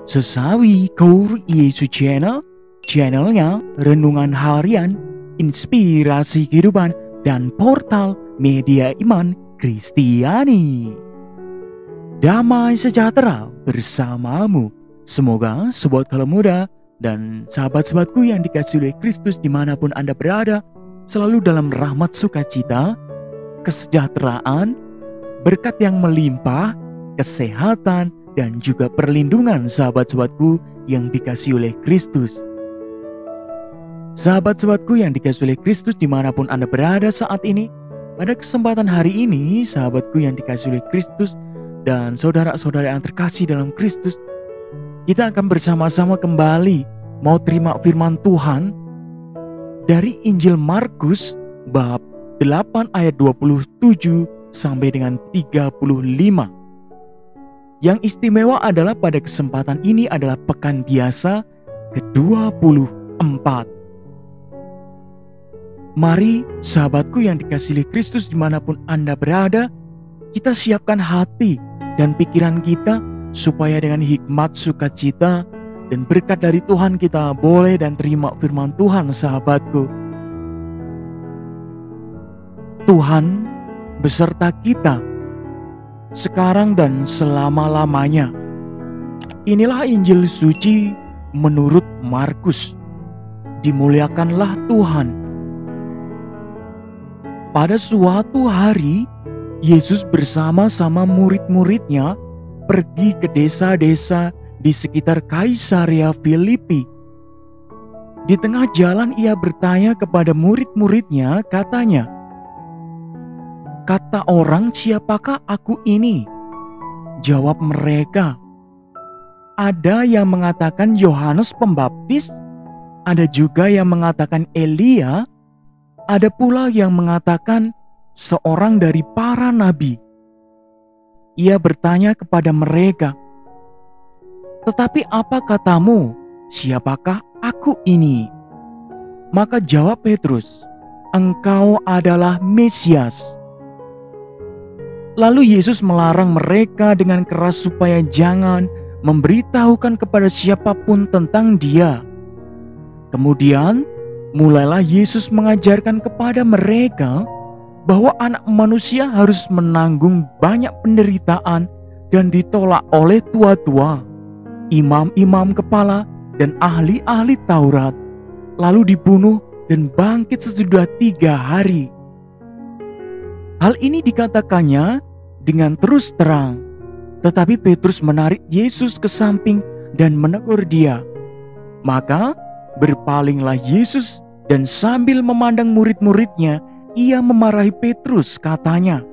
Sesawi Kour Yesu channelnya renungan harian, inspirasi kehidupan, dan portal media iman Kristiani. Damai sejahtera bersamamu. Semoga sobat kalau muda dan sahabat-sahabatku yang dikasihi oleh Kristus dimanapun Anda berada, selalu dalam rahmat sukacita, kesejahteraan, berkat yang melimpah, kesehatan, dan juga perlindungan sahabat-sahabatku yang dikasihi oleh Kristus. Sahabat-sahabatku yang dikasihi oleh Kristus dimanapun Anda berada saat ini, pada kesempatan hari ini, sahabatku yang dikasihi oleh Kristus dan saudara-saudara yang terkasih dalam Kristus, kita akan bersama-sama kembali mau terima firman Tuhan dari Injil Markus bab 8 ayat 27 sampai dengan 35. Yang istimewa adalah pada kesempatan ini adalah pekan biasa ke-24. Mari sahabatku yang dikasihi Kristus dimanapun Anda berada, kita siapkan hati dan pikiran kita supaya dengan hikmat sukacita dan berkat dari Tuhan kita boleh dan terima firman Tuhan sahabatku. Tuhan beserta kita sekarang dan selama-lamanya. Inilah Injil suci menurut Markus. Dimuliakanlah Tuhan. Pada suatu hari, Yesus bersama-sama murid-muridnya pergi ke desa-desa di sekitar Kaisarea Filipi. Di tengah jalan ia bertanya kepada murid-muridnya, katanya, "Kata orang, siapakah aku ini?" Jawab mereka, "Ada yang mengatakan Yohanes Pembaptis, ada juga yang mengatakan Elia, ada pula yang mengatakan seorang dari para nabi." Ia bertanya kepada mereka, "Tetapi apa katamu? Siapakah aku ini?" Maka jawab Petrus, "Engkau adalah Mesias." Lalu Yesus melarang mereka dengan keras supaya jangan memberitahukan kepada siapapun tentang Dia. Kemudian mulailah Yesus mengajarkan kepada mereka bahwa Anak Manusia harus menanggung banyak penderitaan dan ditolak oleh tua-tua, imam-imam kepala, dan ahli-ahli Taurat, lalu dibunuh dan bangkit sesudah 3 hari. Hal ini dikatakannya dengan terus terang, tetapi Petrus menarik Yesus ke samping dan menegur dia. Maka berpalinglah Yesus dan sambil memandang murid-muridnya, ia memarahi Petrus, katanya,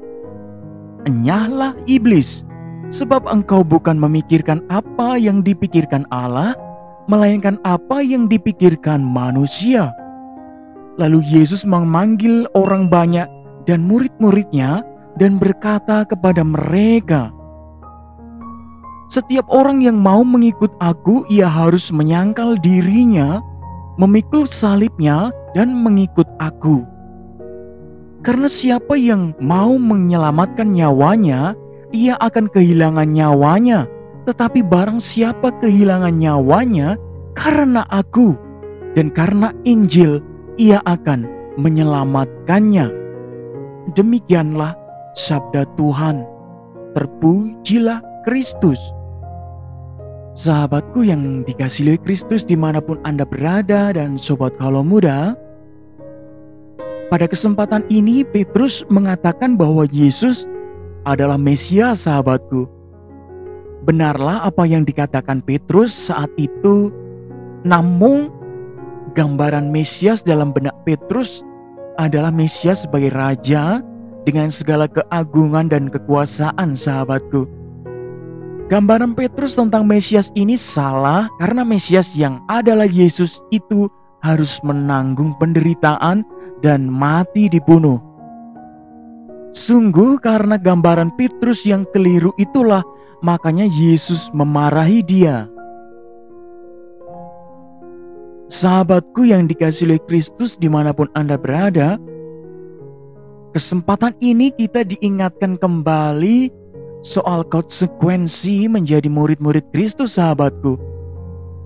"Enyahlah iblis, sebab engkau bukan memikirkan apa yang dipikirkan Allah, melainkan apa yang dipikirkan manusia." Lalu Yesus memanggil orang banyak dan murid-muridnya dan berkata kepada mereka, "Setiap orang yang mau mengikut aku, ia harus menyangkal dirinya, memikul salibnya, dan mengikut aku. Karena siapa yang mau menyelamatkan nyawanya, ia akan kehilangan nyawanya. Tetapi barang siapa kehilangan nyawanya karena aku dan karena Injil, ia akan menyelamatkannya." Demikianlah sabda Tuhan. Terpujilah Kristus. Sahabatku yang dikasihi Kristus dimanapun Anda berada dan sobat kalau muda, pada kesempatan ini Petrus mengatakan bahwa Yesus adalah Mesias, sahabatku. Benarlah apa yang dikatakan Petrus saat itu, namun gambaran Mesias dalam benak Petrus adalah Mesias sebagai Raja dengan segala keagungan dan kekuasaan, sahabatku. Gambaran Petrus tentang Mesias ini salah karena Mesias yang adalah Yesus itu harus menanggung penderitaan dan mati dibunuh. Sungguh karena gambaran Petrus yang keliru itulah makanya Yesus memarahi dia. Sahabatku yang dikasihi oleh Kristus dimanapun Anda berada, kesempatan ini kita diingatkan kembali soal konsekuensi menjadi murid-murid Kristus, sahabatku.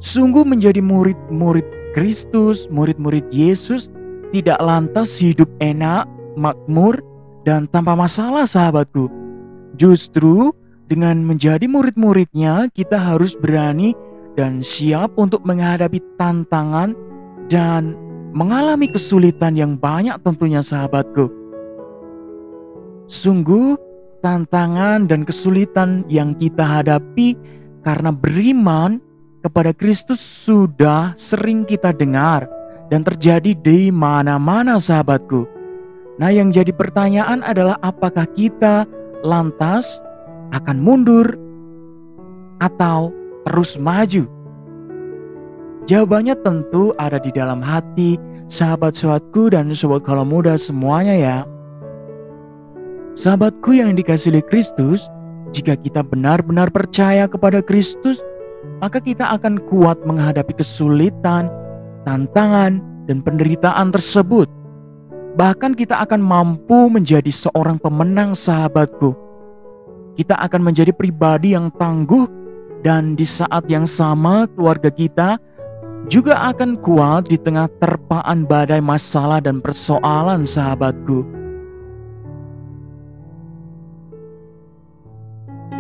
Sungguh menjadi murid-murid Kristus, murid-murid Yesus tidak lantas hidup enak, makmur, dan tanpa masalah, sahabatku. Justru dengan menjadi murid-muridnya, kita harus berani dan siap untuk menghadapi tantangan dan mengalami kesulitan yang banyak tentunya, sahabatku. Sungguh tantangan dan kesulitan yang kita hadapi karena beriman kepada Kristus sudah sering kita dengar dan terjadi di mana-mana, sahabatku. Nah, yang jadi pertanyaan adalah apakah kita lantas akan mundur atau terus maju? Jawabannya tentu ada di dalam hati sahabat-sahabatku dan sobat Kalau Muda semuanya ya. Sahabatku yang dikasihi oleh Kristus, jika kita benar-benar percaya kepada Kristus, maka kita akan kuat menghadapi kesulitan, tantangan, dan penderitaan tersebut. Bahkan kita akan mampu menjadi seorang pemenang, sahabatku. Kita akan menjadi pribadi yang tangguh, dan di saat yang sama keluarga kita juga akan kuat di tengah terpaan badai masalah dan persoalan, sahabatku.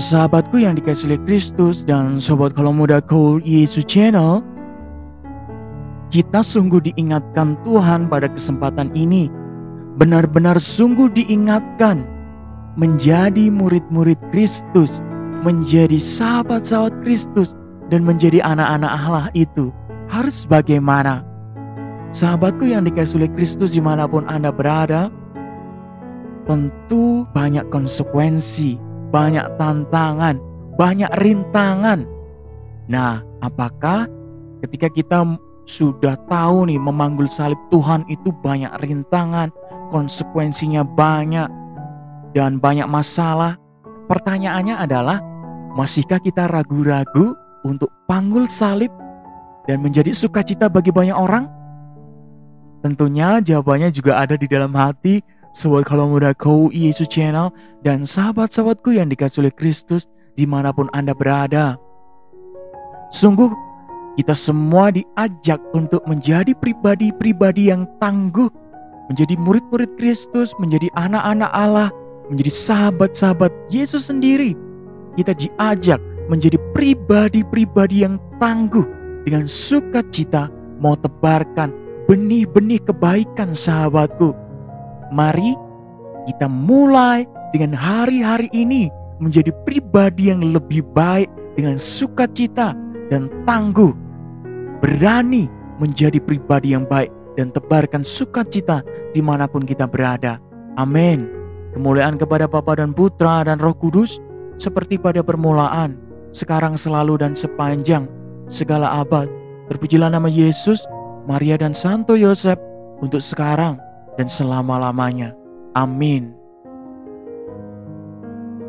Sahabatku yang dikasihi oleh Kristus dan sobat Kalau Muda Call Yesus Channel, kita sungguh diingatkan Tuhan pada kesempatan ini. Benar-benar sungguh diingatkan menjadi murid-murid Kristus, menjadi sahabat-sahabat Kristus, dan menjadi anak-anak Allah itu harus bagaimana? Sahabatku yang dikasihi oleh Kristus dimanapun Anda berada, tentu banyak konsekuensi, banyak tantangan, banyak rintangan. Nah, apakah ketika kita sudah tahu nih memanggul salib Tuhan itu banyak rintangan, konsekuensinya banyak, dan banyak masalah? Pertanyaannya adalah, masihkah kita ragu-ragu untuk panggul salib dan menjadi sukacita bagi banyak orang? Tentunya jawabannya juga ada di dalam hati sobat Kalau Muda Call Yesus Channel dan sahabat-sahabatku yang dikasihi oleh Kristus dimanapun Anda berada. Sungguh kita semua diajak untuk menjadi pribadi-pribadi yang tangguh, menjadi murid-murid Kristus, menjadi anak-anak Allah, menjadi sahabat-sahabat Yesus sendiri. Kita diajak menjadi pribadi-pribadi yang tangguh dengan sukacita mau tebarkan benih-benih kebaikan, sahabatku. Mari kita mulai dengan hari-hari ini menjadi pribadi yang lebih baik dengan sukacita dan tangguh. Berani menjadi pribadi yang baik dan tebarkan sukacita dimanapun kita berada. Amin. Kemuliaan kepada Bapa dan Putra dan Roh Kudus, seperti pada permulaan, sekarang, selalu, dan sepanjang segala abad. Terpujilah nama Yesus, Maria, dan Santo Yosef untuk sekarang dan selama-lamanya. Amin.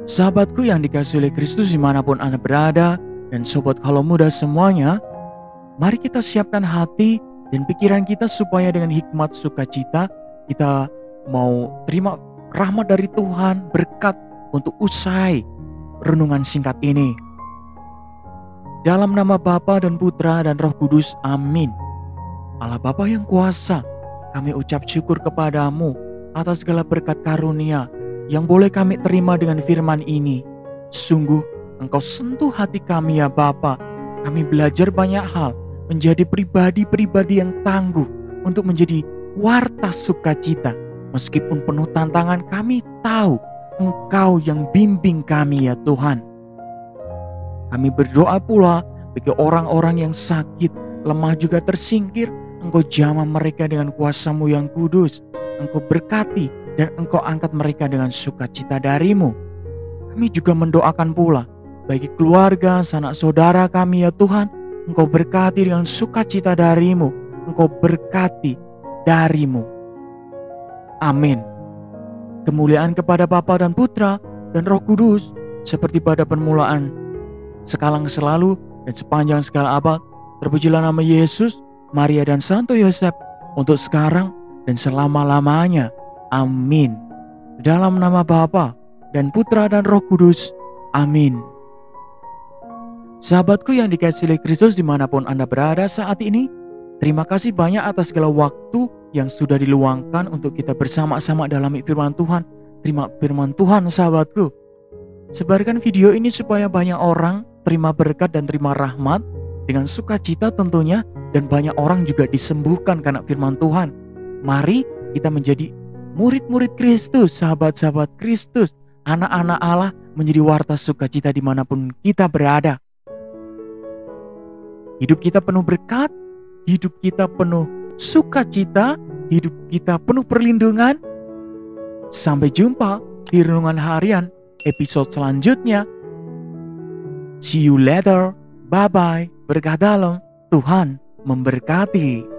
Sahabatku yang dikasihi oleh Kristus dimanapun Anda berada, dan sobat Kalau Muda semuanya, mari kita siapkan hati dan pikiran kita supaya dengan hikmat sukacita kita mau terima rahmat dari Tuhan, berkat untuk usai renungan singkat ini. Dalam nama Bapa dan Putra dan Roh Kudus, amin. Allah Bapa yang kuasa, kami ucap syukur kepadamu atas segala berkat karunia yang boleh kami terima dengan firman ini. Sungguh Engkau sentuh hati kami ya Bapa. Kami belajar banyak hal, menjadi pribadi-pribadi yang tangguh untuk menjadi warta sukacita. Meskipun penuh tantangan, kami tahu Engkau yang bimbing kami ya Tuhan. Kami berdoa pula bagi orang-orang yang sakit, lemah, juga tersingkir. Engkau jamah mereka dengan kuasa-Mu yang kudus. Engkau berkati dan Engkau angkat mereka dengan sukacita dari-Mu. Kami juga mendoakan pula bagi keluarga, sanak saudara kami ya Tuhan. Engkau berkati dengan sukacita dari-Mu. Engkau berkati dari-Mu. Amin. Kemuliaan kepada Bapa dan Putra dan Roh Kudus, seperti pada permulaan, sekarang, selalu, dan sepanjang segala abad. Terpujilah nama Yesus, Maria, dan Santo Yosef untuk sekarang dan selama-lamanya. Amin. Dalam nama Bapa dan Putra dan Roh Kudus. Amin. Sahabatku yang dikasihi oleh Kristus dimanapun Anda berada saat ini, terima kasih banyak atas segala waktu yang sudah diluangkan untuk kita bersama-sama dalam firman Tuhan. Terima firman Tuhan sahabatku. Sebarkan video ini supaya banyak orang terima berkat dan terima rahmat dengan sukacita tentunya, dan banyak orang juga disembuhkan karena firman Tuhan. Mari kita menjadi murid-murid Kristus, sahabat-sahabat Kristus, anak-anak Allah, menjadi warta sukacita dimanapun kita berada. Hidup kita penuh berkat, hidup kita penuh sukacita, hidup kita penuh perlindungan. Sampai jumpa di renungan harian episode selanjutnya. See you later. Bye-bye. Berkah dalam. Tuhan memberkati.